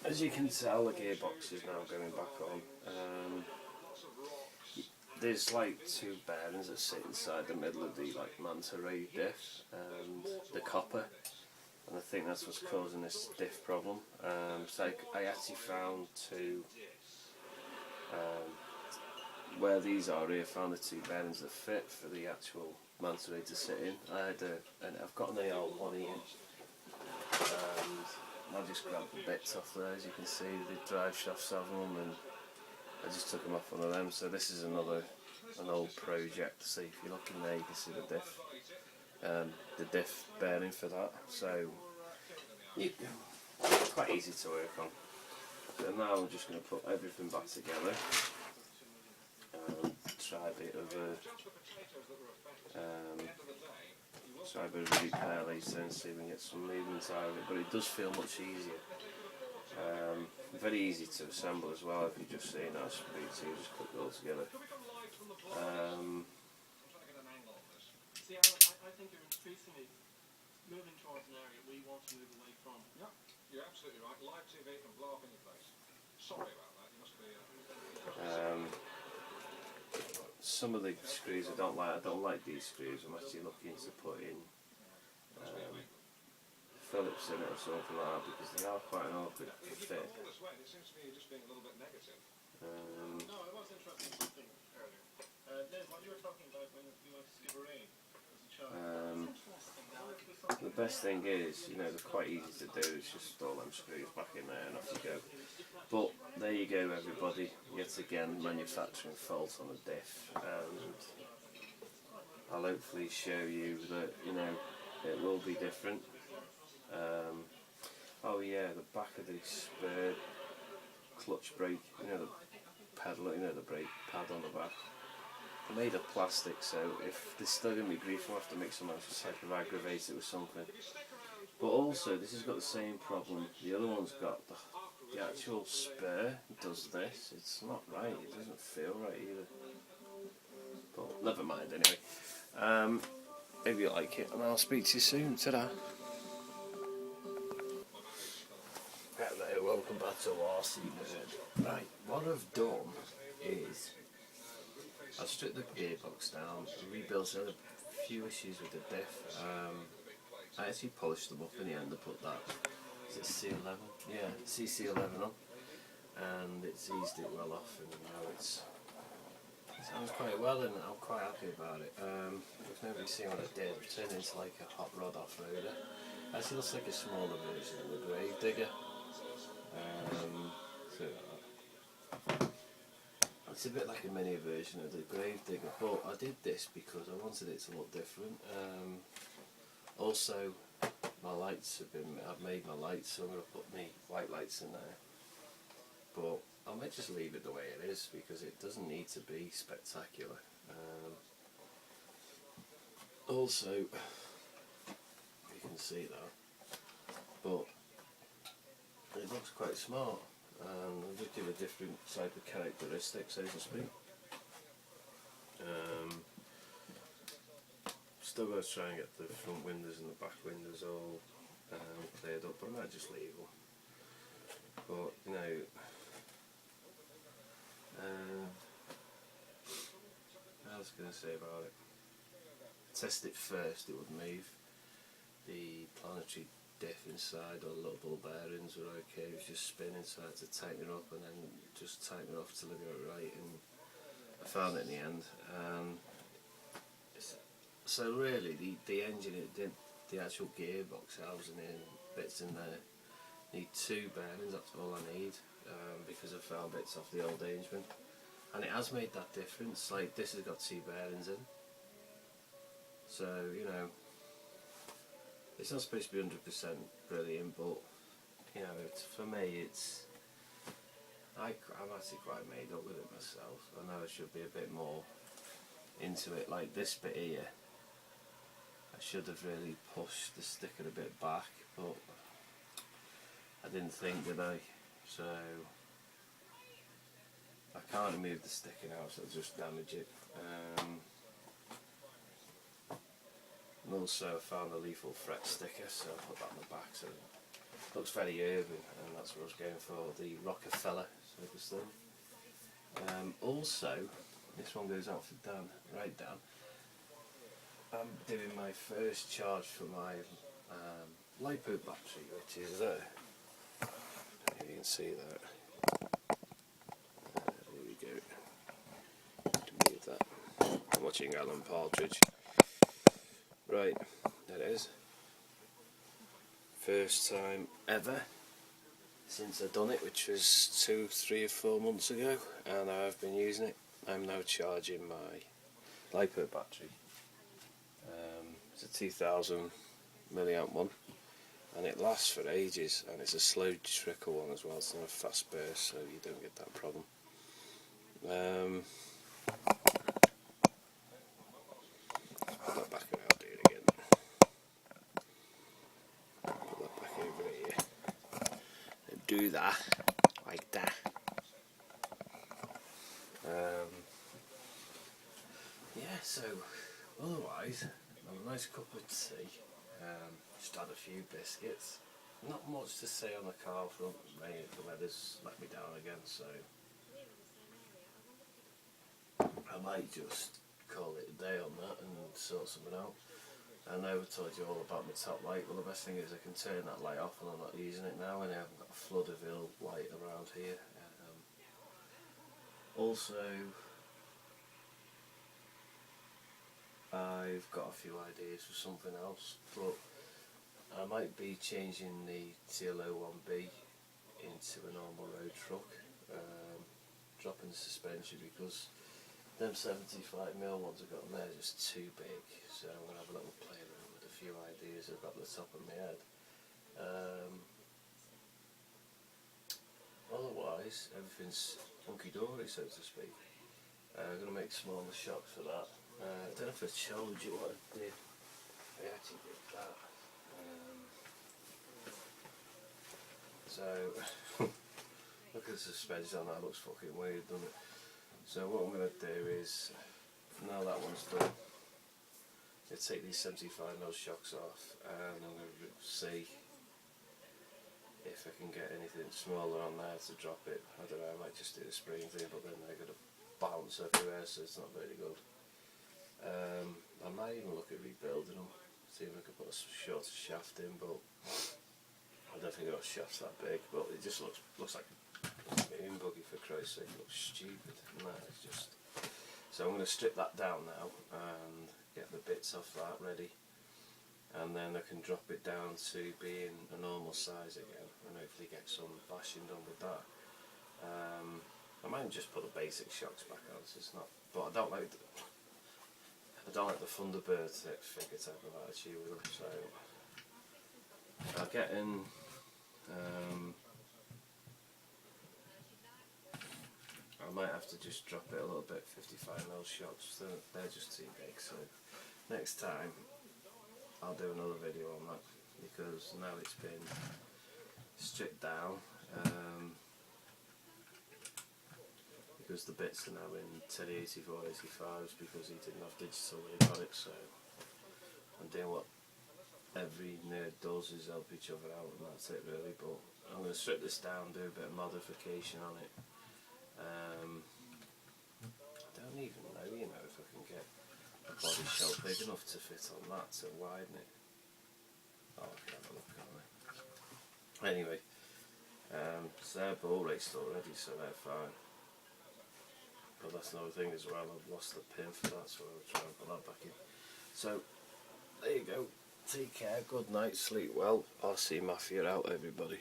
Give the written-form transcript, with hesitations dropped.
As you can tell, the gearbox is now going back on. There's like two bearings that sit inside the middle of the manta ray diff and the copper, and I think that's what's causing this diff problem. So I actually found two, where these are here, found the two bearings that fit for the actual manta ray to sit in. I've got an AR1 here, and I just grabbed the bits off there. As you can see, the drive shafts of them, and I just took them off one of them. So this is an old project. See, if you look in there, you can see the diff bearing for that. So it's quite easy to work on. So now I'm just going to put everything back together. Try a bit of a repair later and see if we can get some movement out of it. But it does feel much easier. Very easy to assemble as well. If you just see that speed, so you just click it all together. See, I think you're increasingly moving towards an area we want to move away from. Yeah, you're absolutely right. Live TV can blow up in your face. Sorry about that. You must be. Some of the screws I don't like these screws. I'm actually looking to put in Phillips in it or something like that, because they are quite an awkward fit. It seems to me you're just being a little bit negative. No, I was interested in something earlier. Liz, what you were talking about when you went to Skibbereen as a child. The best thing is, they're quite easy to do. It's just all them screws back in there and off you go. But there you go, everybody. Yet again, manufacturing fault on a diff, and I'll hopefully show you that it will be different. Oh yeah, the back of the spur clutch brake, the pedal, the brake pad on the back, they're made of plastic, so if they're still going to be grief, we'll have to make some type of aggravate it with something. But also, this has got the same problem. The other one's got the actual spur does this. It's not right. It doesn't feel right either. But never mind anyway. Maybe you like it, and I'll speak to you soon. Ta-da. Hello, welcome back to RC Nerd. Right, what I've done is I've stripped the gearbox down and rebuilt a few issues with the diff. I actually polished them up in the end. I put that, is it C11? Yeah, CC11 on, and it's eased it well off, and now it sounds quite well, and I'm quite happy about it. If nobody's seen what I did, it turned into like a hot rod off-roader. Actually looks like a smaller version of the grave digger. It's a bit like a mini version of the grave digger, but I did this because I wanted it to look different. Also, my lights I've made my lights, so I'm going to put my white lights in there. But I might just leave it the way it is, because it doesn't need to be spectacular. Also, you can see that, but it looks quite smart, and I'll just give a different type of characteristics, so to speak. Still got to try and get the front windows and the back windows all cleared up, but I might just leave them. But what else can I say about it? Test it first, it would move. The planetary diff inside, or the little ball bearings were okay, it was just spinning, so I had to tighten it up and then just tighten it off till I got it right, and I found it in the end. So really, the engine, the actual gearbox housing in bits in there, need two bearings, that's all I need, because I found bits off the old Ansmann, and it has made that difference. Like, this has got two bearings in, so it's not supposed to be 100% brilliant, but for me, I'm actually quite made up with it myself. I know I should be a bit more into it. Like this bit here, I should have really pushed the sticker a bit back, but I didn't think, did I? So I can't remove the sticker now, so I'll just damage it. And also I found a lethal threat sticker, so I'll put that on the back so looks very urban, and that's what I was going for, the Rockefeller sort of thing. Also, this one goes out for Dan, right Dan. I'm doing my first charge for my LiPo battery, which is there. You can see that. Here we go. To move that. I'm watching Alan Partridge. Right, there it is. First time ever since I've done it, which was 2, 3 or 4 months ago, and I've been using it. I'm now charging my LiPo battery. It's a 2000 milliamp one, and it lasts for ages, and it's a slow trickle one as well. It's not a fast burst, so you don't get that problem. Put that back around, do it again. Put that back over here. And do that like that. Yeah, so otherwise, a nice cup of tea. Just had a few biscuits. Not much to say on the car front. The weather's let me down again, so I might just call it a day on that and sort something out. I know I told you all about my top light. Well, the best thing is I can turn that light off and I'm not using it now, and I haven't got a flood of ill light around here. Also, I've got a few ideas for something else, but I might be changing the TL01B into a normal road truck, dropping the suspension, because them 75mm ones I've got in there are just too big, so I'm going to have a little play around with a few ideas I've got at the top of my head. Otherwise, everything's hunky-dory, so to speak. I'm going to make smaller shocks for that. I don't know if I showed you what I did. I actually did that. So, look at the suspension on that, looks fucking weird, doesn't it? So what I'm going to do is, now that one's done, I'm going to take these 75mm shocks off, and I'm going to see if I can get anything smaller on there to drop it. I don't know, I might just do the spring thing, but then they're going to bounce everywhere, so it's not very good. I might even look at rebuilding them, see if I can put a shorter shaft in, but I don't think I've got shafts that big, but it just looks like a moon buggy, for Christ's sake. It looks stupid. No, it's just... So I'm going to strip that down now and get the bits off that ready, and then I can drop it down to being a normal size again, and hopefully get some bashing done with that. I might just put the basic shocks back on, so it's not... But I don't like the Thunderbird figure type of attitude with them, so I'll get in. I might have to just drop it a little bit, 55mm shocks, they're just too big, so next time I'll do another video on that, because now it's been stripped down, because the bits are now in 1084, 85s, because he didn't have digital when he got it, so I'm doing what every nerd does, is help each other out, and that's it really. But I'm going to strip this down, do a bit of modification on it. I don't even know, if I can get a body shell big enough to fit on that to widen it. Oh, I can have a look, can't I? Anyway, so they're ball raced already, so they're fine. But that's another thing as well, I've lost the pin for that, so I'll try and put that back in. So, there you go. Take care, good night, sleep well. I'll see Matthew out, everybody.